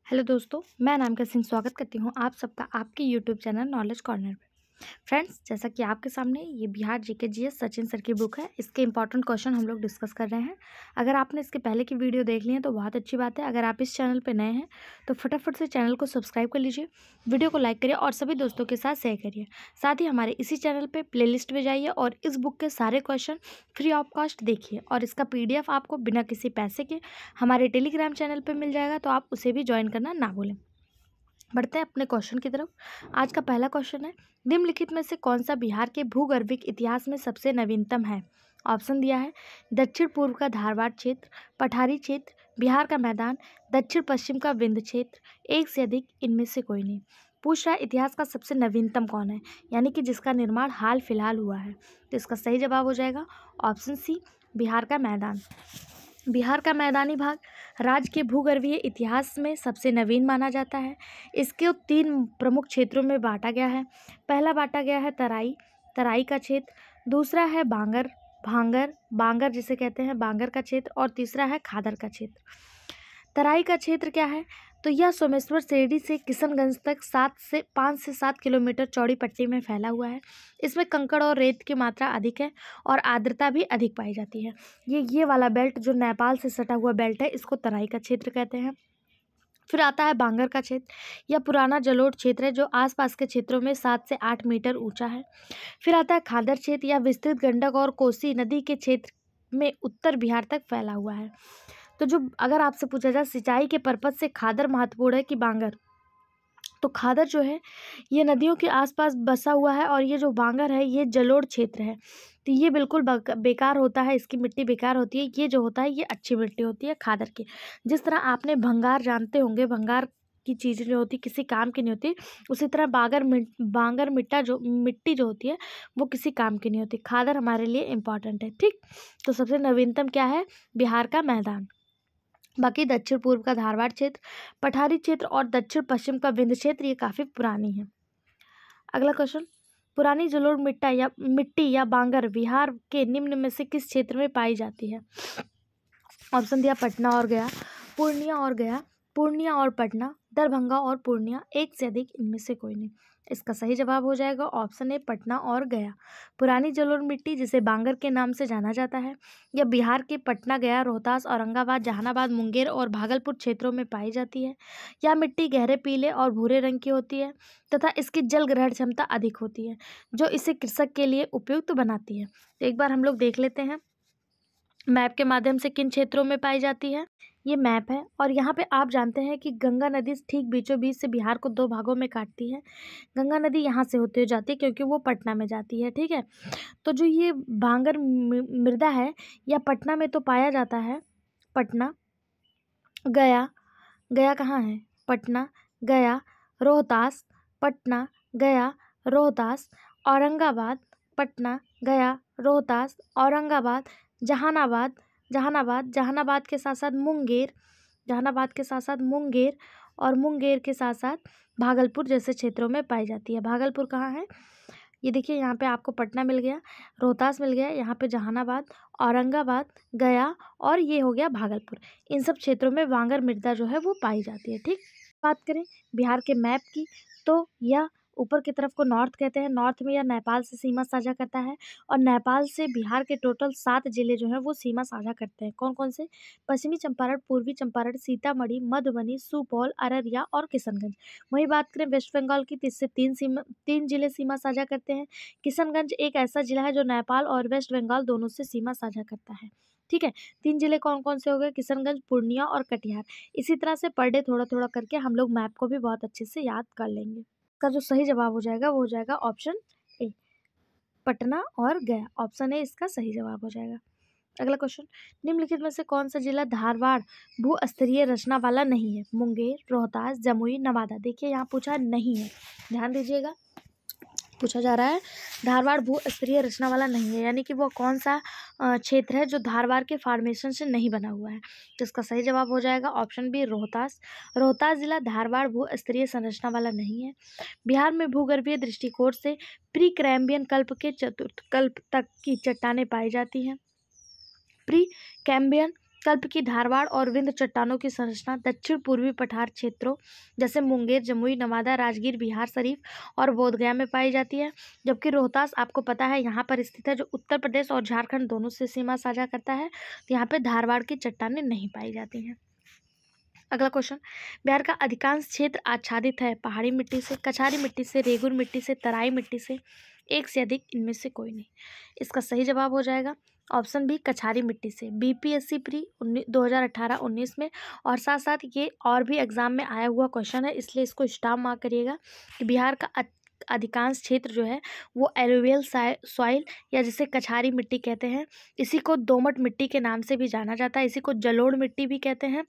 Hello दोस्तों, मैं अनामिका सिंह स्वागत करती हूँ आप सबका आपके यूट्यूब चैनल नॉलेज कॉर्नर पे। फ्रेंड्स, जैसा कि आपके सामने ये Bihar GK GS Sachin sir की बुक है। इसके इंपॉर्टेंट क्वेश्चन हम लोग डिस्कस कर रहे हैं। अगर आपने इसके पहले की वीडियो देख ली है तो बहुत अच्छी बात है। अगर आप इस चैनल पे नए हैं तो फटाफट से चैनल को सब्सक्राइब कर लीजिए, वीडियो को लाइक करिए और सभी दोस्तों के साथ शेयर करिए। साथ ही हमारे इसी चैनल पर प्लेलिस्ट में जाइए और इस बुक के सारे क्वेश्चन फ्री ऑफ कॉस्ट देखिए और इसका PDF आपको बिना किसी पैसे के हमारे टेलीग्राम चैनल पर मिल जाएगा, तो आप उसे भी ज्वाइन करना ना भूलें। बढ़ते हैं अपने क्वेश्चन की तरफ। आज का पहला क्वेश्चन है, निम्नलिखित में से कौन सा बिहार के भूगर्भिक इतिहास में सबसे नवीनतम है। ऑप्शन दिया है दक्षिण पूर्व का धारवाड़ क्षेत्र, पठारी क्षेत्र, बिहार का मैदान, दक्षिण पश्चिम का विंध्य क्षेत्र, एक से अधिक, इनमें से कोई नहीं। पूछ रहा है इतिहास का सबसे नवीनतम कौन है, यानी कि जिसका निर्माण हाल फिलहाल हुआ है। तो इसका सही जवाब हो जाएगा ऑप्शन सी, बिहार का मैदान। बिहार का मैदानी भाग राज्य के भूगर्भीय इतिहास में सबसे नवीन माना जाता है। इसके 3 प्रमुख क्षेत्रों में बांटा गया है। पहला बांटा गया है तराई का क्षेत्र, दूसरा है बांगर जिसे कहते हैं बांगर का क्षेत्र, और तीसरा है खादर का क्षेत्र। तराई का क्षेत्र क्या है, तो यह सोमेश्वर शिरडी से किशनगंज तक 5 से 7 किलोमीटर चौड़ी पट्टी में फैला हुआ है। इसमें कंकड़ और रेत की मात्रा अधिक है और आर्द्रता भी अधिक पाई जाती है। ये वाला बेल्ट जो नेपाल से सटा हुआ बेल्ट है, इसको तराई का क्षेत्र कहते हैं। फिर आता है बांगर का क्षेत्र। यह पुराना जलोढ़ क्षेत्र है जो आसपास के क्षेत्रों में 7 से 8 मीटर ऊंचा है। फिर आता है खादर क्षेत्र। यह विस्तृत गंडक और कोसी नदी के क्षेत्र में उत्तर बिहार तक फैला हुआ है। तो जो अगर आपसे पूछा जाए सिंचाई के पर्पज से खादर महत्वपूर्ण है कि बांगर, तो खादर जो है ये नदियों के आसपास बसा हुआ है और ये जो बांगर है ये जलोढ़ क्षेत्र है। तो ये बिल्कुल बेकार होता है, इसकी मिट्टी बेकार होती है। ये जो होता है ये अच्छी मिट्टी होती है खादर की। जिस तरह आपने भंगार जानते होंगे, भंगार की चीज़ें जो होती किसी काम की नहीं होती, उसी तरह बांगर मिट्टी जो होती है वो किसी काम की नहीं होती। खादर हमारे लिए इम्पॉर्टेंट है। ठीक, तो सबसे नवीनतम क्या है, बिहार का मैदान। बाकी दक्षिण पूर्व का धारवाड़ क्षेत्र, पठारी क्षेत्र और दक्षिण पश्चिम का विंध्य क्षेत्र ये काफ़ी पुरानी है। अगला क्वेश्चन, पुरानी जलोढ़ मिट्टी या बांगर बिहार के निम्न में से किस क्षेत्र में पाई जाती है। ऑप्शन दिया पटना और गया, पूर्णिया और पटना, दरभंगा और पूर्णिया, एक से अधिक, इनमें से कोई नहीं। इसका सही जवाब हो जाएगा ऑप्शन ए, पटना और गया। पुरानी जलोढ़ मिट्टी जिसे बांगर के नाम से जाना जाता है, यह बिहार के पटना, गया, रोहतास, औरंगाबाद, जहानाबाद, मुंगेर और भागलपुर क्षेत्रों में पाई जाती है। यह मिट्टी गहरे पीले और भूरे रंग की होती है तथा इसकी जल ग्रहण क्षमता अधिक होती है, जो इसे कृषक के लिए उपयुक्त बनाती है। तो एक बार हम लोग देख लेते हैं मैप के माध्यम से किन क्षेत्रों में पाई जाती है। ये मैप है और यहाँ पे आप जानते हैं कि गंगा नदी ठीक बीचों बीच से बिहार को 2 भागों में काटती है। गंगा नदी यहाँ से होते हुए जाती है क्योंकि वो पटना में जाती है। ठीक है, तो जो ये बांगर मृदा है यह पटना में तो पाया जाता है। पटना, गया कहाँ है, पटना, गया, रोहतास, पटना, गया, रोहतास, औरंगाबाद, पटना, गया, रोहतास, औरंगाबाद, जहानाबाद के साथ साथ मुंगेर और मुंगेर के साथ साथ भागलपुर जैसे क्षेत्रों में पाई जाती है। भागलपुर कहाँ है, ये देखिए यहाँ पे आपको पटना मिल गया, रोहतास मिल गया, यहाँ पे जहानाबाद, औरंगाबाद, गया और ये हो गया भागलपुर। इन सब क्षेत्रों में बांगर मृदा जो है वो पाई जाती है। ठीक, बात करें बिहार के मैप की तो यह ऊपर की तरफ को नॉर्थ कहते हैं। नॉर्थ में यह नेपाल से सीमा साझा करता है और नेपाल से बिहार के टोटल 7 जिले जो हैं वो सीमा साझा करते हैं। कौन कौन से, पश्चिमी चंपारण, पूर्वी चंपारण, सीतामढ़ी, मधुबनी, सुपौल, अररिया और किशनगंज। वही बात करें वेस्ट बंगाल की तो इससे 3 जिले सीमा साझा करते हैं। किशनगंज एक ऐसा जिला है जो नेपाल और वेस्ट बंगाल दोनों से सीमा साझा करता है। ठीक है, 3 जिले कौन कौन से हो गए, किशनगंज, पूर्णिया और कटिहार। इसी तरह से पर डे थोड़ा थोड़ा करके हम लोग मैप को भी बहुत अच्छे से याद कर लेंगे। का जो सही जवाब हो जाएगा वो हो जाएगा ऑप्शन ए, पटना और गया। ऑप्शन ए इसका सही जवाब हो जाएगा। अगला क्वेश्चन, निम्नलिखित में से कौन सा जिला धारवाड़ भू स्तरीय रचना वाला नहीं है। मुंगेर, रोहतास, जमुई, नवादा। देखिए यहाँ पूछा नहीं है, ध्यान दीजिएगा, पूछा जा रहा है धारवाड़ भू स्तरीय रचना वाला नहीं है, यानी कि वो कौन सा क्षेत्र है जो धारवाड़ के फॉर्मेशन से नहीं बना हुआ है। तो इसका सही जवाब हो जाएगा ऑप्शन बी, रोहतास जिला धारवाड़ भू स्तरीय संरचना वाला नहीं है। बिहार में भूगर्भीय दृष्टिकोण से प्री कैम्ब्रियन कल्प के चतुर्थ कल्प तक की चट्टानें पाई जाती हैं। प्री कैम्ब्रियन कल्प की धारवाड़ और विंध्य चट्टानों की संरचना दक्षिण पूर्वी पठार क्षेत्रों जैसे मुंगेर, जमुई, नवादा, राजगीर, बिहार शरीफ और बोधगया में पाई जाती है। जबकि रोहतास आपको पता है यहाँ पर स्थित है, जो उत्तर प्रदेश और झारखंड दोनों से सीमा साझा करता है। तो यहाँ पे धारवाड़ की चट्टानें नहीं पाई जाती हैं। अगला क्वेश्चन, बिहार का अधिकांश क्षेत्र आच्छादित है पहाड़ी मिट्टी से, कछारी मिट्टी से, रेगुर मिट्टी से, तराई मिट्टी से, एक से अधिक इनमें से कोई नहीं। इसका सही जवाब हो जाएगा ऑप्शन बी, कछारी मिट्टी से। बीपीएससी प्री 2018-19 में और साथ साथ ये और भी एग्जाम में आया हुआ क्वेश्चन है, इसलिए इसको स्टार मार्क करिएगा कि बिहार का अधिकांश क्षेत्र जो है वो एलुवियल सॉइल या जिसे कछारी मिट्टी कहते हैं, इसी को दोमट मिट्टी के नाम से भी जाना जाता है, इसी को जलोढ़ मिट्टी भी कहते हैं।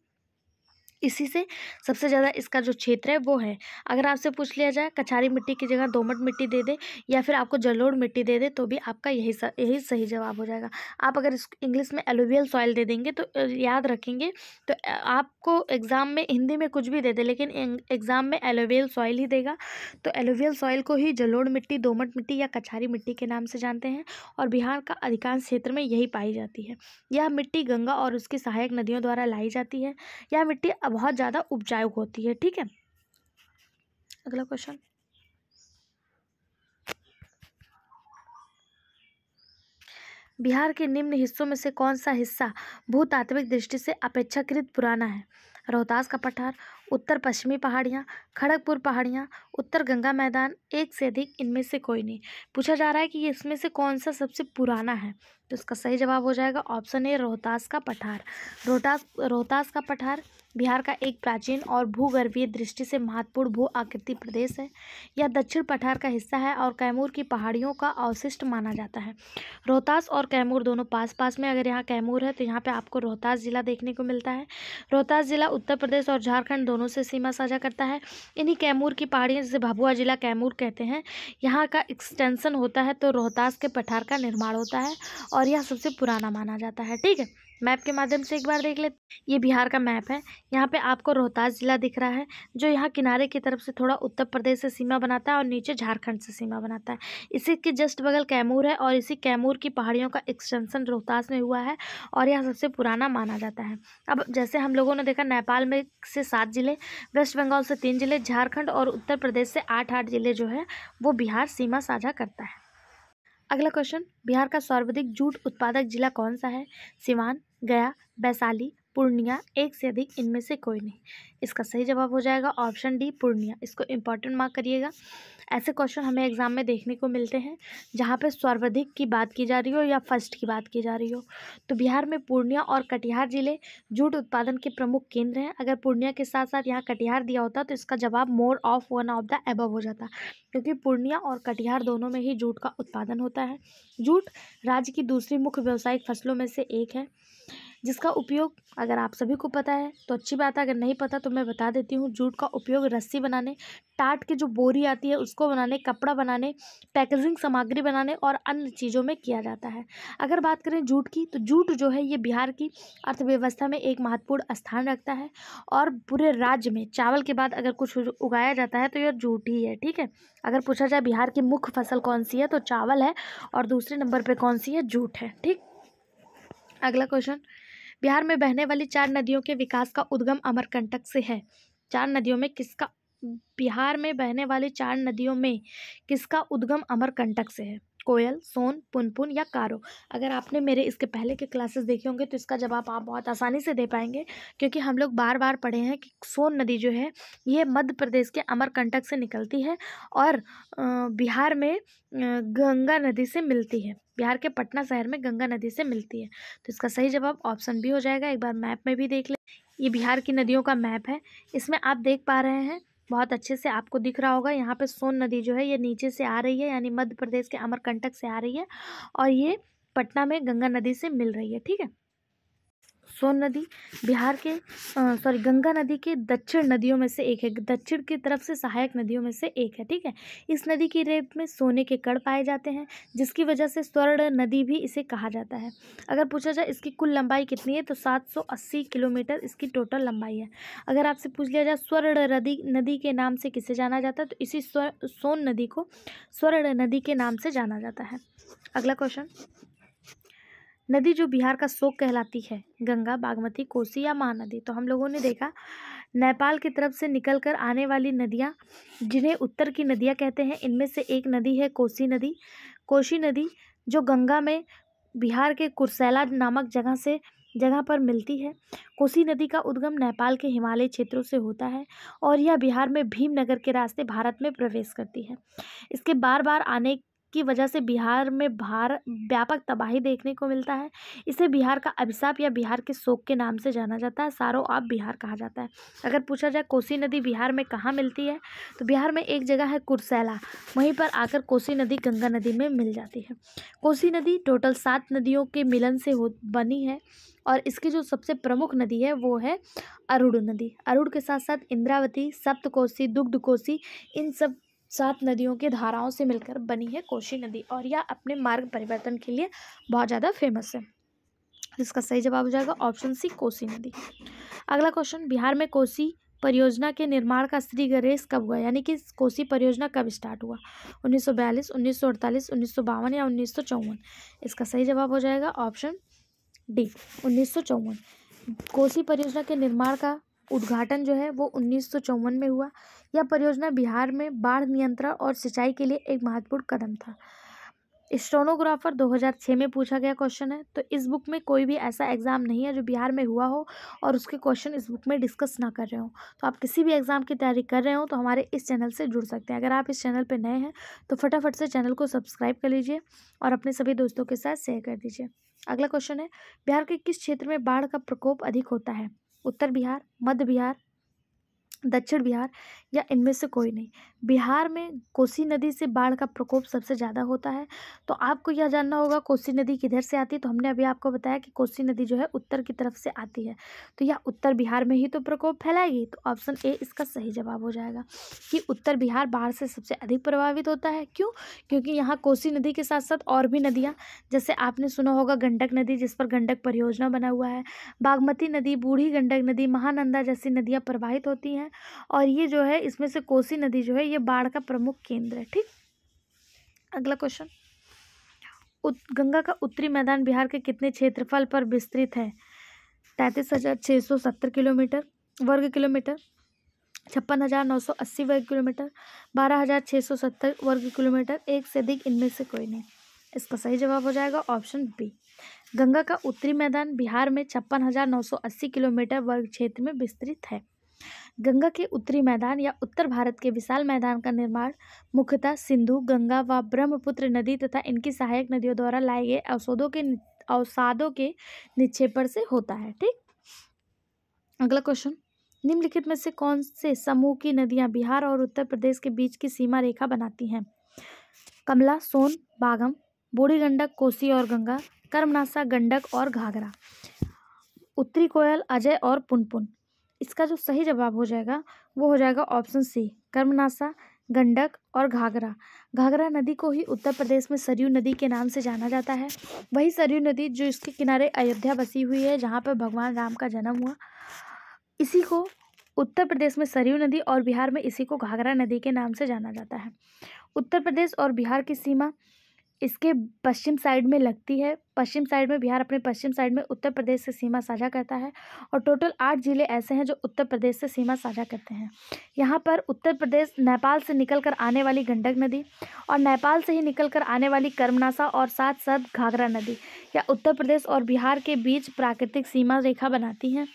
इसी से सबसे ज़्यादा इसका जो क्षेत्र है वो है। अगर आपसे पूछ लिया जाए कछारी मिट्टी की जगह दोमट मिट्टी दे दे या फिर आपको जलोढ़ मिट्टी दे दे तो भी आपका यही सही जवाब हो जाएगा। आप अगर इस इंग्लिश में एलुवियल सॉइल दे देंगे तो याद रखेंगे, तो आपको एग्ज़ाम में हिंदी में कुछ भी दे दे लेकिन एग्ज़ाम में एलुवियल सॉइल ही देगा। तो एलुवियल सॉइल को ही जलोढ़ मिट्टी, दोमट मिट्टी या कछारी मिट्टी के नाम से जानते हैं और बिहार का अधिकांश क्षेत्र में यही पाई जाती है। यह मिट्टी गंगा और उसकी सहायक नदियों द्वारा लाई जाती है। यह मिट्टी बहुत ज़्यादा उपजाऊ होती है। ठीक है, अगला क्वेश्चन, बिहार के निम्न हिस्सों में से कौन सा हिस्सा भूतात्विक दृष्टि से अपेक्षाकृत पुराना है? रोहतास का पठार, उत्तर पश्चिमी पहाड़ियाँ, खड़गपुर पहाड़ियाँ, उत्तर गंगा मैदान, एक से अधिक इनमें से कोई नहीं। पूछा जा रहा है कि इसमें से कौन सा सबसे पुराना है, तो इसका सही जवाब हो जाएगा ऑप्शन ए, रोहतास का पठार। रोहतास का पठार बिहार का एक प्राचीन और भूगर्भीय दृष्टि से महत्वपूर्ण भू आकृति प्रदेश है। यह दक्षिण पठार का हिस्सा है और कैमूर की पहाड़ियों का अवशिष्ट माना जाता है। रोहतास और कैमूर दोनों पास पास में, अगर यहाँ कैमूर है तो यहाँ पे आपको रोहतास जिला देखने को मिलता है। रोहतास जिला उत्तर प्रदेश और झारखंड दोनों से सीमा साझा करता है। इन्हीं कैमूर की पहाड़ियाँ जिसे भभुआ जिला कैमूर कहते हैं, यहाँ का एक्सटेंशन होता है तो रोहतास के पठार का निर्माण होता है और यह सबसे पुराना माना जाता है। ठीक है, मैप के माध्यम से एक बार देख लेते। ये बिहार का मैप है, यहाँ पे आपको रोहतास जिला दिख रहा है जो यहाँ किनारे की तरफ से थोड़ा उत्तर प्रदेश से सीमा बनाता है और नीचे झारखंड से सीमा बनाता है। इसी के जस्ट बगल कैमूर है और इसी कैमूर की पहाड़ियों का एक्सटेंशन रोहतास में हुआ है और यह सबसे पुराना माना जाता है। अब जैसे हम लोगों ने देखा नेपाल में से 7 जिले, वेस्ट बंगाल से 3 जिले, झारखंड और उत्तर प्रदेश से 8 जिले जो है वो बिहार सीमा साझा करता है। अगला क्वेश्चन, बिहार का सर्वाधिक जूट उत्पादक जिला कौन सा है? सिवान, गया, वैशाली, पूर्णिया, एक से अधिक इनमें से कोई नहीं। इसका सही जवाब हो जाएगा ऑप्शन डी, पूर्णिया। इसको इंपॉर्टेंट मार्क करिएगा। ऐसे क्वेश्चन हमें एग्जाम में देखने को मिलते हैं जहाँ पे सर्वाधिक की बात की जा रही हो या फर्स्ट की बात की जा रही हो। तो बिहार में पूर्णिया और कटिहार जिले जूट उत्पादन के प्रमुख केंद्र हैं। अगर पूर्णिया के साथ साथ यहाँ कटिहार दिया होता तो इसका जवाब more of one of the above हो जाता, क्योंकि पूर्णिया और कटिहार दोनों में ही जूट का उत्पादन होता है। जूट राज्य की दूसरी मुख्य व्यावसायिक फसलों में से एक है जिसका उपयोग अगर आप सभी को पता है तो अच्छी बात है, अगर नहीं पता तो मैं बता देती हूँ। जूट का उपयोग रस्सी बनाने, टाट की जो बोरी आती है उसको बनाने, कपड़ा बनाने, पैकेजिंग सामग्री बनाने और अन्य चीज़ों में किया जाता है। अगर बात करें जूट की, तो जूट जो है ये बिहार की अर्थव्यवस्था में एक महत्वपूर्ण स्थान रखता है और पूरे राज्य में चावल के बाद अगर कुछ उगाया जाता है तो यह जूट ही है। ठीक है, अगर पूछा जाए बिहार की मुख्य फसल कौन सी है तो चावल है और दूसरे नंबर पर कौन सी है? जूट है। ठीक, अगला क्वेश्चन, बिहार में बहने वाली 4 नदियों के विकास का उद्गम अमरकंटक से है। 4 नदियों में किसका, बिहार में बहने वाली 4 नदियों में किसका उद्गम अमरकंटक से है? कोयल, सोन, पुनपुन या कारो। अगर आपने मेरे इसके पहले के क्लासेस देखे होंगे तो इसका जवाब आप बहुत आसानी से दे पाएंगे, क्योंकि हम लोग बार बार पढ़े हैं कि सोन नदी जो है ये मध्य प्रदेश के अमरकंटक से निकलती है और बिहार में गंगा नदी से मिलती है। बिहार के पटना शहर में गंगा नदी से मिलती है, तो इसका सही जवाब ऑप्शन बी हो जाएगा। एक बार मैप में भी देख ले, ये बिहार की नदियों का मैप है। इसमें आप देख पा रहे हैं, बहुत अच्छे से आपको दिख रहा होगा, यहाँ पे सोन नदी जो है ये नीचे से आ रही है, यानी मध्य प्रदेश के अमरकंटक से आ रही है और ये पटना में गंगा नदी से मिल रही है। ठीक है, सोन नदी बिहार के गंगा नदी के दक्षिण नदियों में से एक है, दक्षिण की तरफ से सहायक नदियों में से एक है। ठीक है, इस नदी की रेत में सोने के कण पाए जाते हैं जिसकी वजह से स्वर्ण नदी भी इसे कहा जाता है। अगर पूछा जाए इसकी कुल लंबाई कितनी है तो 780 किलोमीटर इसकी टोटल लंबाई है। अगर आपसे पूछ लिया जाए स्वर्ण नदी के नाम से किसे जाना जाता है तो इसी सोन नदी को स्वर्ण नदी के नाम से जाना जाता है। अगला क्वेश्चन, नदी जो बिहार का शोक कहलाती है, गंगा, बागमती, कोसी या महानदी। तो हम लोगों ने देखा नेपाल की तरफ से निकलकर आने वाली नदियाँ, जिन्हें उत्तर की नदियाँ कहते हैं, इनमें से एक नदी है कोसी नदी। कोसी नदी जो गंगा में बिहार के कुर्सेला नामक जगह पर मिलती है। कोसी नदी का उद्गम नेपाल के हिमालय क्षेत्रों से होता है और यह बिहार में भीमनगर के रास्ते भारत में प्रवेश करती है। इसके बार बार आने की वजह से बिहार में व्यापक तबाही देखने को मिलता है। इसे बिहार का अभिशाप या बिहार के शोक के नाम से जाना जाता है। सारो आप बिहार कहा जाता है। अगर पूछा जाए कोसी नदी बिहार में कहाँ मिलती है, तो बिहार में एक जगह है कुर्सेला, वहीं पर आकर कोसी नदी गंगा नदी में मिल जाती है। कोसी नदी टोटल 7 नदियों के मिलन से बनी है और इसकी जो सबसे प्रमुख नदी है वो है अरुण नदी। अरुण के साथ साथ इंद्रावती, सप्तकोसी, दुग्धकोसी, इन सब 7 नदियों की धाराओं से मिलकर बनी है कोसी नदी और यह अपने मार्ग परिवर्तन के लिए बहुत ज़्यादा फेमस है। इसका सही जवाब हो जाएगा ऑप्शन सी, कोसी नदी। अगला क्वेश्चन, बिहार में कोसी परियोजना के निर्माण का श्रीगणेश कब हुआ, यानी कि कोसी परियोजना कब स्टार्ट हुआ? 1942, 1948, 1952 या 1954? इसका सही जवाब हो जाएगा ऑप्शन डी, 1954। कोसी परियोजना के निर्माण का उद्घाटन जो है वो 1954 में हुआ। यह परियोजना बिहार में बाढ़ नियंत्रण और सिंचाई के लिए एक महत्वपूर्ण कदम था। स्टेनोग्राफर 2006 में पूछा गया क्वेश्चन है। तो इस बुक में कोई भी ऐसा एग्जाम नहीं है जो बिहार में हुआ हो और उसके क्वेश्चन इस बुक में डिस्कस ना कर रहे हो। तो आप किसी भी एग्जाम की तैयारी कर रहे हो तो हमारे इस चैनल से जुड़ सकते हैं। अगर आप इस चैनल पर नए हैं तो फटाफट से चैनल को सब्सक्राइब कर लीजिए और अपने सभी दोस्तों के साथ शेयर कर दीजिए। अगला क्वेश्चन है, बिहार के किस क्षेत्र में बाढ़ का प्रकोप अधिक होता है? उत्तर बिहार, मध्य बिहार, दक्षिण बिहार या इनमें से कोई नहीं? बिहार में कोसी नदी से बाढ़ का प्रकोप सबसे ज़्यादा होता है। तो आपको यह जानना होगा कोसी नदी किधर से आती है। तो हमने अभी आपको बताया कि कोसी नदी जो है उत्तर की तरफ से आती है, तो यह उत्तर बिहार में ही तो प्रकोप फैलाएगी। तो ऑप्शन ए इसका सही जवाब हो जाएगा कि उत्तर बिहार बाढ़ से सबसे अधिक प्रभावित होता है। क्यों? क्योंकि यहाँ कोसी नदी के साथ साथ और भी नदियाँ, जैसे आपने सुना होगा गंडक नदी, जिस पर गंडक परियोजना बना हुआ है, बागमती नदी, बूढ़ी गंडक नदी, महानंदा जैसी नदियाँ प्रवाहित होती हैं और ये जो है इसमें से कोसी नदी जो है ये बाढ़ का प्रमुख केंद्र है। ठीक, अगला क्वेश्चन, गंगा का उत्तरी मैदान बिहार के कितने क्षेत्रफल पर विस्तृत है? 33,670 किलोमीटर वर्ग किलोमीटर, 56,980 वर्ग किलोमीटर, 12,670 वर्ग किलोमीटर, एक से अधिक, इनमें से कोई नहीं? इसका सही जवाब हो जाएगा ऑप्शन बी। गंगा का उत्तरी मैदान बिहार में 56,980 किलोमीटर वर्ग क्षेत्र में विस्तृत है। गंगा के उत्तरी मैदान या उत्तर भारत के विशाल मैदान का निर्माण मुख्यतः सिंधु, गंगा व ब्रह्मपुत्र नदी तथा इनकी सहायक नदियों द्वारा लाए गए अवसादों के निक्षेपण से होता है। ठीक, अगला क्वेश्चन, निम्नलिखित में से कौन से समूह की नदियां बिहार और उत्तर प्रदेश के बीच की सीमा रेखा बनाती हैं? कमला, सोन, बागम, बूढ़ी गंडक, कोसी और गंगा, कर्मनासा, गंडक और घाघरा, उत्तरी कोयल, अजय और पुनपुन। इसका जो सही जवाब हो जाएगा वो हो जाएगा ऑप्शन सी, कर्मनासा, गंडक और घाघरा। घाघरा नदी को ही उत्तर प्रदेश में सरयू नदी के नाम से जाना जाता है। वही सरयू नदी जो इसके किनारे अयोध्या बसी हुई है, जहाँ पर भगवान राम का जन्म हुआ, इसी को उत्तर प्रदेश में सरयू नदी और बिहार में इसी को घाघरा नदी के नाम से जाना जाता है। उत्तर प्रदेश और बिहार की सीमा इसके पश्चिम साइड में लगती है। पश्चिम साइड में बिहार अपने पश्चिम साइड में उत्तर प्रदेश से सीमा साझा करता है और टोटल 8 जिले ऐसे हैं जो उत्तर प्रदेश से सीमा साझा करते हैं। यहाँ पर उत्तर प्रदेश नेपाल से निकलकर आने वाली गंडक नदी और नेपाल से ही निकलकर आने वाली कर्मनासा और साथ साथ घाघरा नदी या उत्तर प्रदेश और बिहार के बीच प्राकृतिक सीमा रेखा बनाती हैं।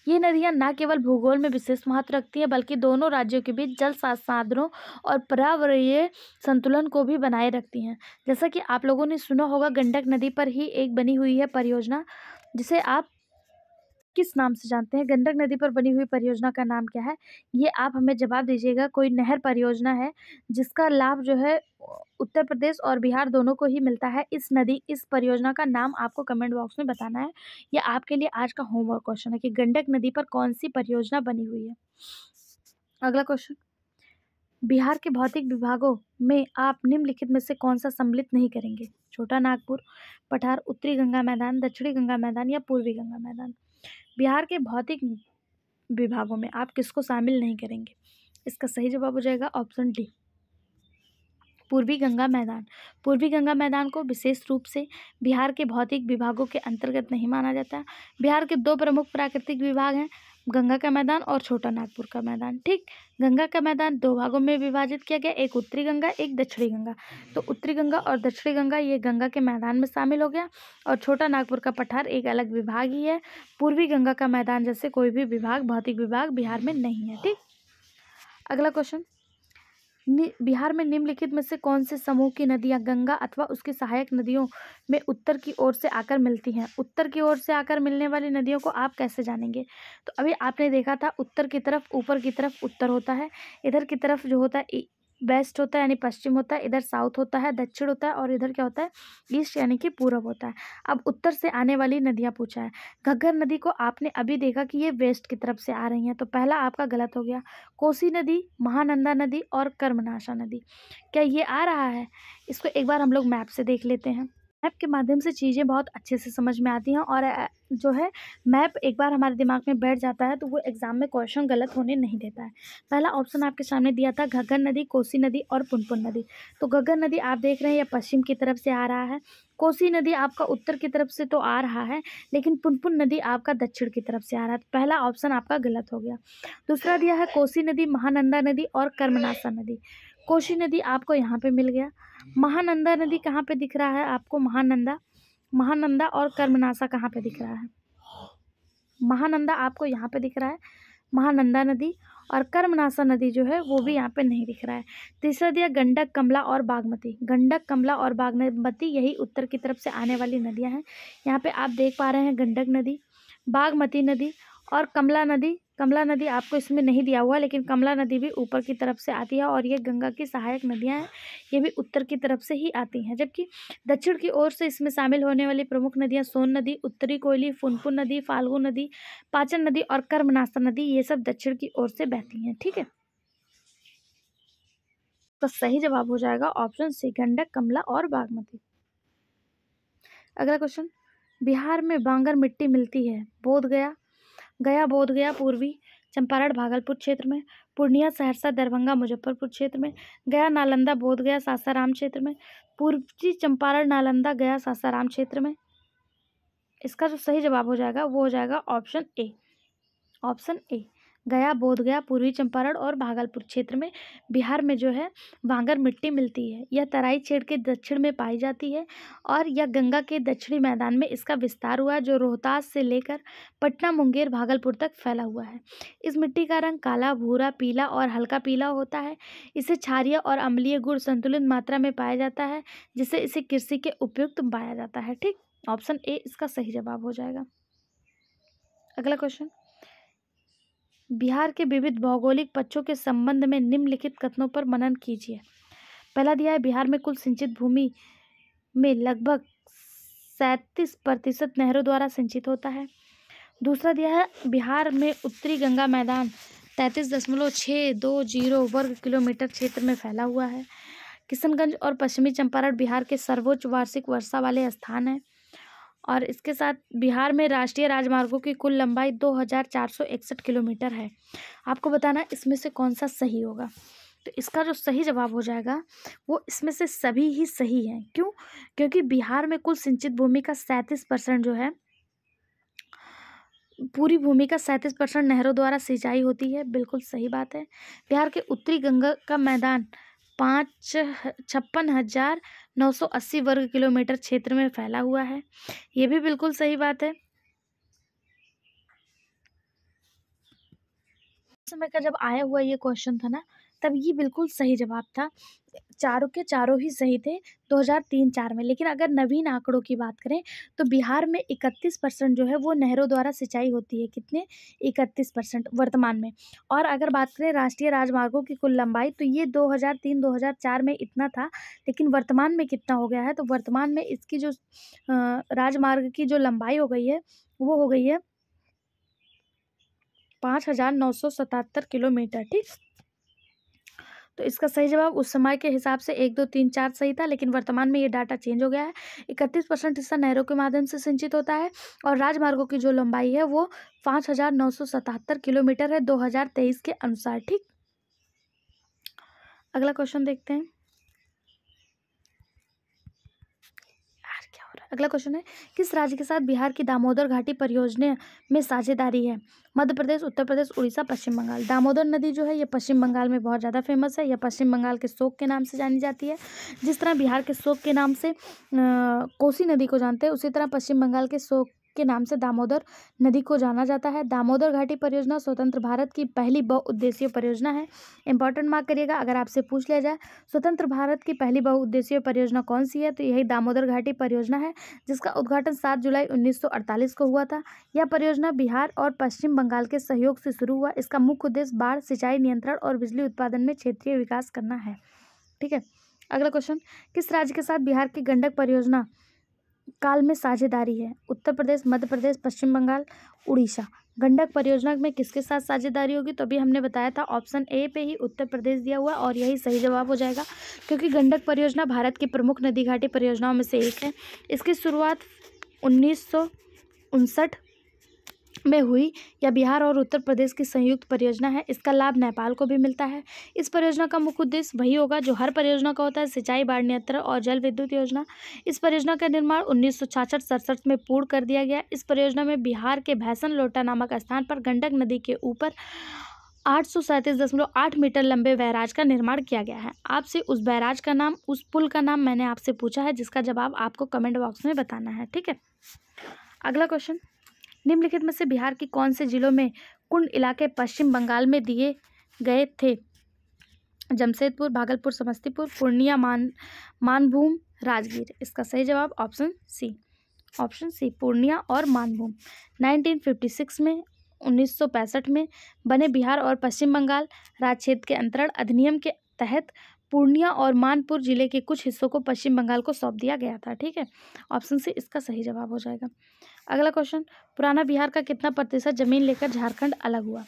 ये नदियाँ न केवल भूगोल में विशेष महत्व रखती हैं बल्कि दोनों राज्यों के बीच जल संसाधनों और पर्यावरणीय संतुलन को भी बनाए रखती हैं। जैसा कि आप लोगों ने सुना होगा गंडक नदी पर ही एक बनी हुई है परियोजना, जिसे आप किस नाम से जानते हैं? गंडक नदी पर बनी हुई परियोजना का नाम क्या है? ये आप हमें जवाब दीजिएगा। कोई नहर परियोजना है जिसका लाभ जो है उत्तर प्रदेश और बिहार दोनों को ही मिलता है। इस परियोजना का नाम आपको कमेंट बॉक्स में बताना है। यह आपके लिए आज का होमवर्क क्वेश्चन है कि गंडक नदी पर कौन सी परियोजना बनी हुई है। अगला क्वेश्चन, बिहार के भौतिक विभागों में आप निम्नलिखित में से कौन सा सम्मिलित नहीं करेंगे? छोटा नागपुर, पठार, उत्तरी गंगा मैदान, दक्षिणी गंगा मैदान या पूर्वी गंगा मैदान? बिहार के भौतिक विभागों में आप किसको शामिल नहीं करेंगे? इसका सही जवाब हो जाएगा ऑप्शन डी, पूर्वी गंगा मैदान। पूर्वी गंगा मैदान को विशेष रूप से बिहार के भौतिक विभागों के अंतर्गत नहीं माना जाता। बिहार के दो प्रमुख प्राकृतिक विभाग हैं, गंगा का मैदान और छोटा नागपुर का मैदान। ठीक, गंगा का मैदान दो भागों में विभाजित किया गया, एक उत्तरी गंगा, एक दक्षिणी गंगा। तो उत्तरी गंगा और दक्षिणी गंगा ये गंगा के मैदान में शामिल हो गया, और छोटा नागपुर का पठार एक अलग विभाग ही है। पूर्वी गंगा का मैदान जैसे कोई भी विभाग, भौतिक विभाग बिहार में नहीं है। ठीक, अगला क्वेश्चन, बिहार में निम्नलिखित में से कौन से समूह की नदियां गंगा अथवा उसकी सहायक नदियों में उत्तर की ओर से आकर मिलती हैं? उत्तर की ओर से आकर मिलने वाली नदियों को आप कैसे जानेंगे? तो अभी आपने देखा था उत्तर की तरफ, ऊपर की तरफ उत्तर होता है, इधर की तरफ जो होता है वेस्ट होता है यानी पश्चिम होता है, इधर साउथ होता है, दक्षिण होता है, और इधर क्या होता है, ईस्ट यानी कि पूरब होता है। अब उत्तर से आने वाली नदियां पूछा है। घग्गर नदी को आपने अभी देखा कि ये वेस्ट की तरफ से आ रही हैं, तो पहला आपका गलत हो गया। कोसी नदी, महानंदा नदी और कर्मनाशा नदी, क्या ये आ रहा है? इसको एक बार हम लोग मैप से देख लेते हैं। मैप के माध्यम से चीज़ें बहुत अच्छे से समझ में आती हैं, और जो है मैप एक बार हमारे दिमाग में बैठ जाता है तो वो एग्जाम में क्वेश्चन गलत होने नहीं देता है। पहला ऑप्शन आपके सामने दिया था घग्गर नदी, कोसी नदी और पुनपुन नदी। तो घग्गर नदी आप देख रहे हैं ये पश्चिम की तरफ से आ रहा है, कोसी नदी आपका उत्तर की तरफ से तो आ रहा है, लेकिन पुनपुन नदी आपका दक्षिण की तरफ से आ रहा है। तो पहला ऑप्शन आपका गलत हो गया। दूसरा दिया है कोसी नदी, महानंदा नदी और कर्मनाशा नदी। कोसी नदी आपको यहाँ पे मिल गया। महानंदा नदी कहाँ पे दिख रहा है आपको? महानंदा और कर्मनाशा कहाँ पे दिख रहा है? महानंदा आपको यहाँ पे दिख रहा है, महानंदा नदी, और कर्मनाशा नदी जो है वो भी यहाँ पे नहीं दिख रहा है। तीसरा दिया गंडक, कमला और बागमती। गंडक, कमला और बागमती यही उत्तर की तरफ से आने वाली नदियाँ हैं। यहाँ पे आप देख पा रहे हैं गंडक नदी, बागमती नदी और कमला नदी। कमला नदी आपको इसमें नहीं दिया हुआ, लेकिन कमला नदी भी ऊपर की तरफ से आती है, और ये गंगा की सहायक नदियाँ हैं, ये भी उत्तर की तरफ से ही आती हैं। जबकि दक्षिण की ओर से इसमें शामिल होने वाली प्रमुख नदियाँ सोन नदी, उत्तरी कोयली, पुनपुन नदी, फाल्गु नदी, पाचन नदी और कर्मनाशा नदी, ये सब दक्षिण की ओर से बहती हैं। ठीक है, तो सही जवाब हो जाएगा ऑप्शन सी, गंडक, कमला और बागमती। अगला क्वेश्चन, बिहार में बांगर मिट्टी मिलती है बोधगया, बोधगया पूर्वी चंपारण भागलपुर क्षेत्र में, पूर्णिया सहरसा दरभंगा मुजफ्फरपुर क्षेत्र में, गया नालंदा बोधगया सासाराम क्षेत्र में, पूर्वी चंपारण नालंदा गया सासाराम क्षेत्र में। इसका जो सही जवाब हो जाएगा वो हो जाएगा ऑप्शन ए, ऑप्शन ए, गया, बोधगया, पूर्वी चंपारण और भागलपुर क्षेत्र में बिहार में जो है बांगर मिट्टी मिलती है। यह तराई क्षेत्र के दक्षिण में पाई जाती है, और यह गंगा के दक्षिणी मैदान में इसका विस्तार हुआ है, जो रोहतास से लेकर पटना, मुंगेर, भागलपुर तक फैला हुआ है। इस मिट्टी का रंग काला, भूरा, पीला और हल्का पीला होता है। इसे क्षारीय और अम्लीय गुण संतुलित मात्रा में पाया जाता है, जिससे इसे कृषि के उपयुक्त पाया जाता है। ठीक, ऑप्शन ए इसका सही जवाब हो जाएगा। अगला क्वेश्चन, बिहार के विविध भौगोलिक पक्षों के संबंध में निम्नलिखित कथनों पर मनन कीजिए। पहला दिया है बिहार में कुल सिंचित भूमि में लगभग 37% नहरों द्वारा सिंचित होता है। दूसरा दिया है बिहार में उत्तरी गंगा मैदान 33.620 वर्ग किलोमीटर क्षेत्र में फैला हुआ है। किशनगंज और पश्चिमी चंपारण बिहार के सर्वोच्च वार्षिक वर्षा वाले स्थान हैं, और इसके साथ बिहार में राष्ट्रीय राजमार्गों की कुल लंबाई 2461 किलोमीटर है। आपको बताना इसमें से कौन सा सही होगा। तो इसका जो सही जवाब हो जाएगा वो इसमें से सभी ही सही हैं। क्यों? क्योंकि बिहार में कुल सिंचित भूमि का 37% जो है, पूरी भूमि का 37% नहरों द्वारा सिंचाई होती है। बिल्कुल सही बात है। बिहार के उत्तरी गंगा का मैदान 56,980 वर्ग किलोमीटर क्षेत्र में फैला हुआ है। ये भी बिल्कुल सही बात है। समय का जब आया हुआ ये क्वेश्चन था ना, तब ये बिल्कुल सही जवाब था। चारों के चारों ही सही थे 2003-04 में। लेकिन अगर नवीन आंकड़ों की बात करें तो बिहार में 31% जो है वो नहरों द्वारा सिंचाई होती है। कितने? 31% वर्तमान में। और अगर बात करें राष्ट्रीय राजमार्गों की कुल लंबाई, तो ये 2003-2004 में इतना था, लेकिन वर्तमान में कितना हो गया है? तो वर्तमान में इसकी जो राजमार्ग की जो लंबाई हो गई है वो हो गई है 5,977 किलोमीटर। ठीक, तो इसका सही जवाब उस समय के हिसाब से 1, 2, 3, 4 सही था, लेकिन वर्तमान में ये डाटा चेंज हो गया है। 31% हिस्सा नहरों के माध्यम से सिंचित होता है, और राजमार्गों की जो लंबाई है वो 5,977 किलोमीटर है 2023 के अनुसार। ठीक, अगला क्वेश्चन देखते हैं। अगला क्वेश्चन है, किस राज्य के साथ बिहार की दामोदर घाटी परियोजना में साझेदारी है? मध्य प्रदेश, उत्तर प्रदेश, उड़ीसा, पश्चिम बंगाल। दामोदर नदी जो है ये पश्चिम बंगाल में बहुत ज़्यादा फेमस है। यह पश्चिम बंगाल के शोक के नाम से जानी जाती है। जिस तरह बिहार के शोक के नाम से कोसी नदी को जानते हैं, उसी तरह पश्चिम बंगाल के शोक के नाम से दामोदर नदी को जाना जाता है। दामोदर घाटी परियोजना स्वतंत्र भारत की पहली बहुउद्देशीय परियोजना है। इंपॉर्टेंट मार्क करिएगा, अगर आपसे पूछ लिया जाए स्वतंत्र भारत की पहली बहुउद्देशीय परियोजना कौन सी है, तो यही दामोदर घाटी परियोजना है, जिसका उद्घाटन 7 जुलाई 1948 को हुआ था। यह परियोजना बिहार और पश्चिम बंगाल के सहयोग से शुरू हुआ। इसका मुख्य उद्देश्य बाढ़, सिंचाई नियंत्रण और बिजली उत्पादन में क्षेत्रीय विकास करना है। ठीक है। अगला क्वेश्चन, किस राज्य के साथ बिहार की गंडक परियोजना काल में साझेदारी है? उत्तर प्रदेश, मध्य प्रदेश, पश्चिम बंगाल, उड़ीसा। गंडक परियोजना में किसके साथ साझेदारी होगी? तो अभी हमने बताया था ऑप्शन ए पे ही उत्तर प्रदेश दिया हुआ और यही सही जवाब हो जाएगा, क्योंकि गंडक परियोजना भारत की प्रमुख नदी घाटी परियोजनाओं में से एक है। इसकी शुरुआत 1959 में हुई। यह बिहार और उत्तर प्रदेश की संयुक्त परियोजना है। इसका लाभ नेपाल को भी मिलता है। इस परियोजना का मुख्य उद्देश्य वही होगा जो हर परियोजना का होता है, सिंचाई, बाढ़ नियंत्रण और जल विद्युत योजना। इस परियोजना का निर्माण 1966-67 में पूर्ण कर दिया गया। इस परियोजना में बिहार के भैसन लोटा नामक स्थान पर गंडक नदी के ऊपर 837.8 मीटर लंबे बैराज का निर्माण किया गया है। आपसे उस बैराज का नाम, उस पुल का नाम मैंने आपसे पूछा है, जिसका जवाब आपको कमेंट बॉक्स में बताना है। ठीक है। अगला क्वेश्चन, निम्नलिखित में से बिहार की कौन से जिलों में कुंड इलाके पश्चिम बंगाल में दिए गए थे? जमशेदपुर, भागलपुर, समस्तीपुर, पूर्णिया, मानभूम, राजगीर। इसका सही जवाब ऑप्शन सी पूर्णिया और मानभूम। 1956 में 1965 में बने बिहार और पश्चिम बंगाल राज्य क्षेत्र के अंतरण अधिनियम के तहत पूर्णिया और मानपुर जिले के कुछ हिस्सों को पश्चिम बंगाल को सौंप दिया गया था। ठीक है। ऑप्शन सी इसका सही जवाब हो जाएगा। अगला क्वेश्चन, पुराना बिहार का कितना प्रतिशत जमीन लेकर झारखंड अलग हुआ?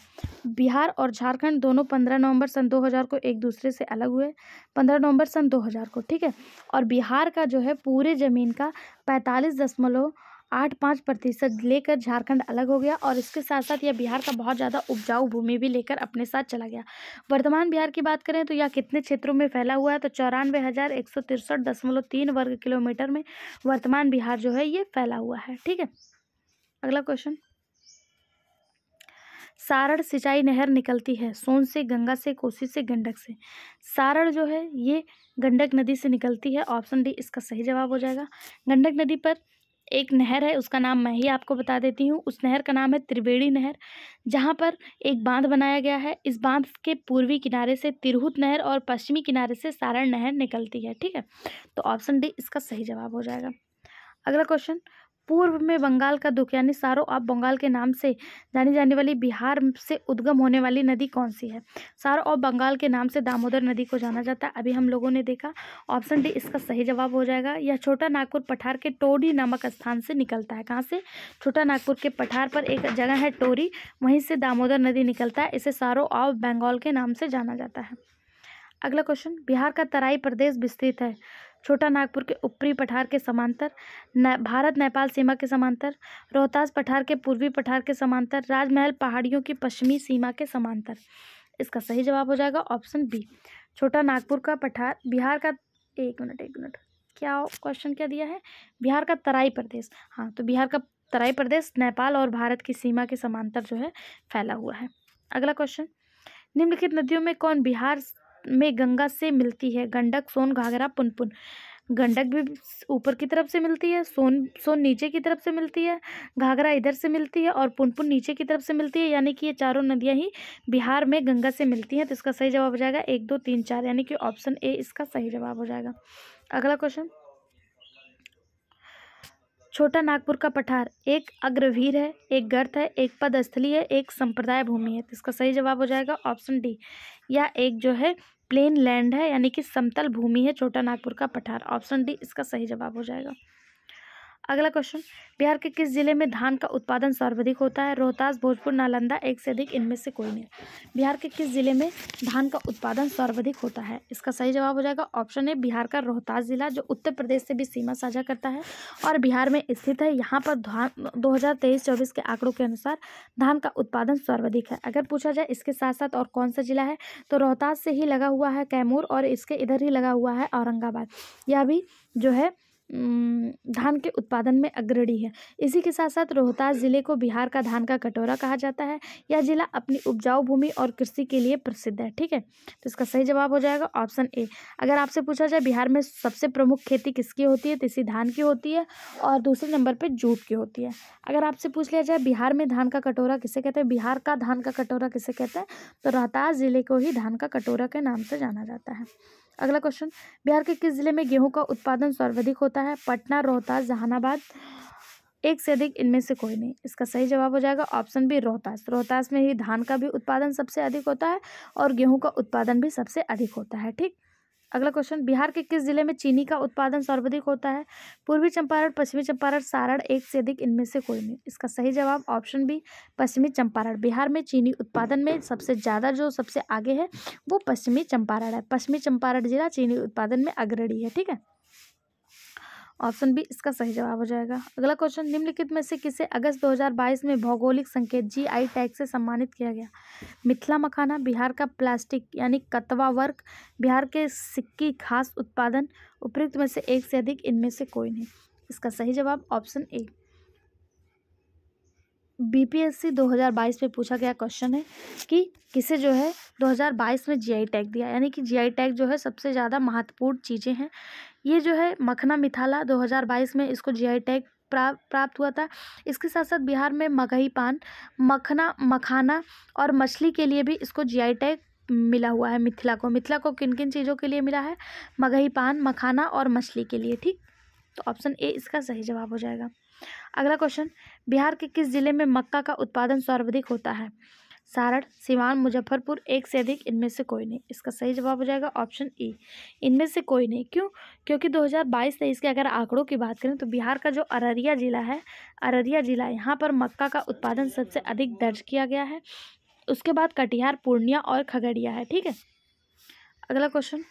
बिहार और झारखंड दोनों 15 नवंबर सन 2000 को एक दूसरे से अलग हुए, 15 नवंबर सन 2000 को। ठीक है। और बिहार का जो है पूरे ज़मीन का 45.85% लेकर झारखंड अलग हो गया, और इसके साथ साथ यह बिहार का बहुत ज़्यादा उपजाऊ भूमि भी लेकर अपने साथ चला गया। वर्तमान बिहार की बात करें तो यह कितने क्षेत्रों में फैला हुआ है? तो 94,163.3 वर्ग किलोमीटर में वर्तमान बिहार जो है ये फैला हुआ है। ठीक है। अगला क्वेश्चन, सारण सिंचाई नहर निकलती है सोन से, गंगा से, कोसी से, गंडक से। सारण जो है ये गंडक नदी से निकलती है। ऑप्शन डी इसका सही जवाब हो जाएगा। गंडक नदी पर एक नहर है, उसका नाम मैं ही आपको बता देती हूँ। उस नहर का नाम है त्रिवेणी नहर, जहाँ पर एक बांध बनाया गया है। इस बांध के पूर्वी किनारे से तिरहुत नहर और पश्चिमी किनारे से सारण नहर निकलती है। ठीक है। तो ऑप्शन डी इसका सही जवाब हो जाएगा। अगला क्वेश्चन, पूर्व में बंगाल का दुख यानी सारो ऑफ बंगाल के नाम से जानी जाने वाली बिहार से उद्गम होने वाली नदी कौन सी है? सारो ऑफ बंगाल के नाम से दामोदर नदी को जाना जाता है, अभी हम लोगों ने देखा। ऑप्शन डी इसका सही जवाब हो जाएगा। यह छोटा नागपुर पठार के टोरी नामक स्थान से निकलता है। कहाँ से? छोटा नागपुर के पठार पर एक जगह है टोरी, वहीं से दामोदर नदी निकलता है। इसे सारो ऑफ बंगाल के नाम से जाना जाता है। अगला क्वेश्चन, बिहार का तराई प्रदेश विस्तृत है छोटा नागपुर के ऊपरी पठार के समांतर, भारत नेपाल सीमा के समांतर, रोहतास पठार के पूर्वी पठार के समांतर, राजमहल पहाड़ियों की पश्चिमी सीमा के समांतर। इसका सही जवाब हो जाएगा ऑप्शन बी, छोटा नागपुर का पठार बिहार का। एक मिनट, क्या क्वेश्चन क्या दिया है? बिहार का तराई प्रदेश। हाँ, तो बिहार का तराई प्रदेश नेपाल और भारत की सीमा के समांतर जो है फैला हुआ है। अगला क्वेश्चन, निम्नलिखित नदियों में कौन बिहार में गंगा से मिलती है? गंडक, सोन, घाघरा, पुनपुन। गंडक भी ऊपर की तरफ से मिलती है, सोन नीचे की तरफ से मिलती है, घाघरा इधर से मिलती है और पुनपुन नीचे की तरफ से मिलती है। यानी कि ये चारों नदियां ही बिहार में गंगा से मिलती हैं। तो इसका सही जवाब हो जाएगा 1, 2, 3, 4, यानी कि ऑप्शन ए इसका सही जवाब हो जाएगा। अगला क्वेश्चन, छोटा नागपुर का पठार एक अग्रवीर है, एक गर्त है, एक पदस्थली है, एक संप्रदाय भूमि है। तो इसका सही जवाब हो जाएगा ऑप्शन डी, या एक जो है प्लेन लैंड है, यानी कि समतल भूमि है छोटा नागपुर का पठार। ऑप्शन डी इसका सही जवाब हो जाएगा। अगला क्वेश्चन, बिहार के किस जिले में धान का उत्पादन सर्वाधिक होता है? रोहतास, भोजपुर, नालंदा, एक से अधिक, इनमें से कोई नहीं। बिहार के किस जिले में धान का उत्पादन सर्वाधिक होता है? इसका सही जवाब हो जाएगा ऑप्शन ए, बिहार का रोहतास जिला, जो उत्तर प्रदेश से भी सीमा साझा करता है और बिहार में स्थित है। यहाँ पर 2023-24 के आंकड़ों के अनुसार धान का उत्पादन सर्वाधिक है। अगर पूछा जाए इसके साथ साथ और कौन सा जिला है, तो रोहतास से ही लगा हुआ है कैमूर, और इसके इधर ही लगा हुआ है औरंगाबाद। यह भी जो है धान के उत्पादन में अग्रणी है। इसी के साथ साथ रोहतास जिले को बिहार का धान का कटोरा कहा जाता है। यह जिला अपनी उपजाऊ भूमि और कृषि के लिए प्रसिद्ध है। ठीक है, तो इसका सही जवाब हो जाएगा ऑप्शन ए। अगर आपसे पूछा जाए बिहार में सबसे प्रमुख खेती किसकी होती है, तो इसी धान की होती है और दूसरे नंबर पर जूट की होती है। अगर आपसे पूछ लिया जाए बिहार में धान का कटोरा किसे कहते हैं, बिहार का धान का कटोरा किसे कहते हैं, तो रोहतास जिले को ही धान का कटोरा के नाम से जाना जाता है। अगला क्वेश्चन, बिहार के किस जिले में गेहूं का उत्पादन सर्वाधिक होता है, पटना, रोहतास, जहानाबाद, एक से अधिक इनमें से कोई नहीं। इसका सही जवाब हो जाएगा ऑप्शन बी, रोहतास। रोहतास में ही धान का भी उत्पादन सबसे अधिक होता है और गेहूं का उत्पादन भी सबसे अधिक होता है। ठीक, अगला क्वेश्चन, बिहार के किस जिले में चीनी का उत्पादन सर्वाधिक होता है, पूर्वी चंपारण, पश्चिमी चंपारण, सारण, एक से अधिक इनमें से कोई नहीं। इसका सही जवाब ऑप्शन बी, पश्चिमी चंपारण। बिहार में चीनी उत्पादन में सबसे ज़्यादा जो सबसे आगे है वो पश्चिमी चंपारण है। पश्चिमी चंपारण जिला चीनी उत्पादन में अग्रणी है। ठीक है, ऑप्शन बी इसका सही जवाब हो जाएगा। अगला क्वेश्चन, निम्नलिखित में से किसे अगस्त 2022 में भौगोलिक संकेत GI टैग से सम्मानित किया गया, मिथिला मखाना, बिहार का प्लास्टिक यानी कतवा वर्क, बिहार के सिक्की खास उत्पादन, उपयुक्त में से एक से अधिक इनमें से कोई नहीं। इसका सही जवाब ऑप्शन ए। BPSC 2022 में पूछा गया क्वेश्चन है कि किसे जो है 2022 में GI टैग दिया, यानी कि GI टैग जो है सबसे ज़्यादा महत्वपूर्ण चीज़ें हैं। ये जो है मखना मिथाला 2022 में इसको GI टैग प्राप्त हुआ था। इसके साथ साथ बिहार में मगही पान, मखाना और मछली के लिए भी इसको GI टैग मिला हुआ है। मिथिला को किन किन चीज़ों के लिए मिला है, मगही पान, मखाना और मछली के लिए। ठीक, तो ऑप्शन ए इसका सही जवाब हो जाएगा। अगला क्वेश्चन, बिहार के किस जिले में मक्का का उत्पादन सर्वाधिक होता है, सारण, सिवान, मुजफ्फरपुर, एक से अधिक इनमें से कोई नहीं। इसका सही जवाब हो जाएगा ऑप्शन ई, इनमें से कोई नहीं। क्यों? क्योंकि 2022-23 के अगर आंकड़ों की बात करें तो बिहार का जो अररिया जिला है, अररिया जिला, यहाँ पर मक्का का उत्पादन सबसे अधिक दर्ज किया गया है। उसके बाद कटिहार, पूर्णिया और खगड़िया है। ठीक है, अगला क्वेश्चन,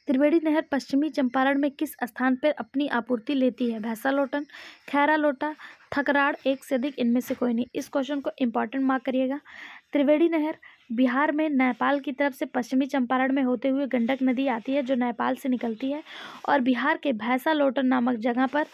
त्रिवेणी नहर पश्चिमी चंपारण में किस स्थान पर अपनी आपूर्ति लेती है, भैंसा लोटन, खैरा लोटा, थकराड़, एक से अधिक इनमें से कोई नहीं। इस क्वेश्चन को इंपॉर्टेंट मार्क करिएगा। त्रिवेणी नहर बिहार में नेपाल की तरफ से पश्चिमी चंपारण में होते हुए गंडक नदी आती है जो नेपाल से निकलती है और बिहार के भैंसा लोटन नामक जगह पर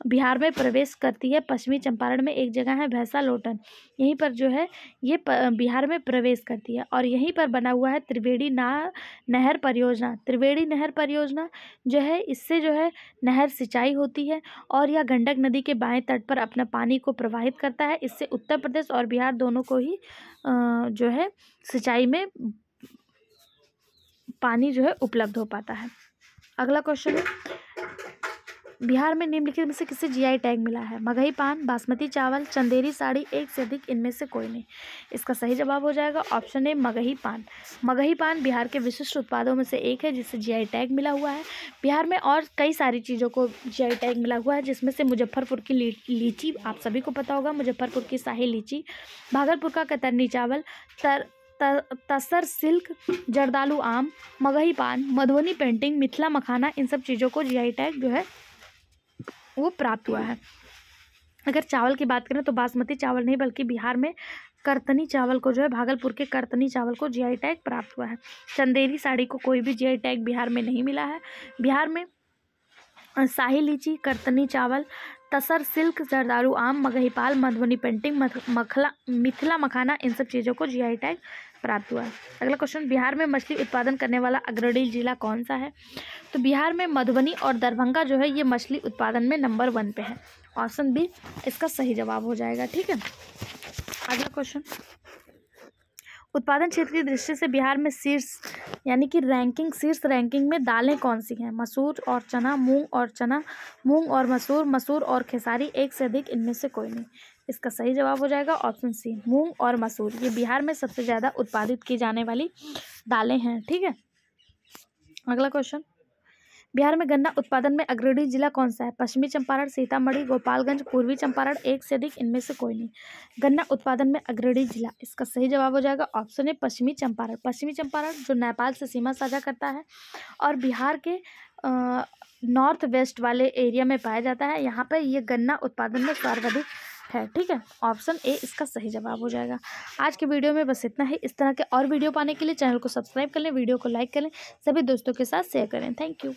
बिहार में प्रवेश करती है। पश्चिमी चंपारण में एक जगह है भैंसा लोटन, यहीं पर जो है ये बिहार में प्रवेश करती है और यहीं पर बना हुआ है त्रिवेणी नहर परियोजना। त्रिवेणी नहर परियोजना जो है, इससे जो है नहर सिंचाई होती है और यह गंडक नदी के बाएं तट पर अपना पानी को प्रवाहित करता है। इससे उत्तर प्रदेश और बिहार दोनों को ही जो है सिंचाई में पानी जो है उपलब्ध हो पाता है। अगला क्वेश्चन है, बिहार में निम्नलिखित में से किसे GI टैग मिला है, मगही पान, बासमती चावल, चंदेरी साड़ी, एक से अधिक इनमें से कोई नहीं। इसका सही जवाब हो जाएगा ऑप्शन ए, मगही पान। मगही पान बिहार के विशिष्ट उत्पादों में से एक है जिसे GI टैग मिला हुआ है। बिहार में और कई सारी चीज़ों को GI टैग मिला हुआ है, जिसमें से मुजफ्फरपुर की लीची, आप सभी को पता होगा, मुजफ्फरपुर की शाही लीची, भागलपुर का कतरनी चावल, तसर सिल्क, जर्दालू आम, मगही पान, मधुबनी पेंटिंग, मिथिला मखाना, इन सब चीज़ों को GI टैग जो है वो प्राप्त हुआ है। अगर चावल की बात करें तो बासमती चावल नहीं बल्कि बिहार में करतनी चावल को जो है, भागलपुर के करतनी चावल को GI टैग प्राप्त हुआ है। चंदेरी साड़ी को कोई भी GI टैग बिहार में नहीं मिला है। बिहार में शाही लीची, करतनी चावल, तसर सिल्क, जर्दालू आम, मगही पाल, मधुबनी पेंटिंग, मिथिला मखाना, इन सब चीज़ों को GI टैग प्राप्त हुआ है। अगला क्वेश्चन, बिहार में मछली उत्पादन करने वाला अग्रणी जिला कौन सा है, तो बिहार में मधुबनी और दरभंगा जो है ये मछली उत्पादन में नंबर 1 पे है। ऑप्शन बी इसका सही जवाब हो जाएगा। ठीक है, अगला क्वेश्चन, उत्पादन क्षेत्र की दृष्टि से बिहार में शीर्ष यानी कि शीर्ष रैंकिंग में दालें कौन सी हैं, मसूर और चना, मूंग और मसूर और खेसारी, एक से अधिक इनमें से कोई नहीं। इसका सही जवाब हो जाएगा ऑप्शन सी, मूंग और मसूर। ये बिहार में सबसे ज़्यादा उत्पादित की जाने वाली दालें हैं। ठीक है, अगला क्वेश्चन, बिहार में गन्ना उत्पादन में अग्रणी जिला कौन सा है, पश्चिमी चंपारण, सीतामढ़ी, गोपालगंज, पूर्वी चंपारण, एक से अधिक इनमें से कोई नहीं। गन्ना उत्पादन में अग्रणी जिला, इसका सही जवाब हो जाएगा ऑप्शन ए, पश्चिमी चंपारण। पश्चिमी चंपारण जो नेपाल से सीमा साझा करता है और बिहार के नॉर्थ वेस्ट वाले एरिया में पाया जाता है। यहाँ पर ये गन्ना उत्पादन में सर्वाधिक है। ठीक है, ऑप्शन ए इसका सही जवाब हो जाएगा। आज के वीडियो में बस इतना ही। इस तरह के और वीडियो पाने के लिए चैनल को सब्सक्राइब कर लें, वीडियो को लाइक करें, सभी दोस्तों के साथ शेयर करें। Thank you.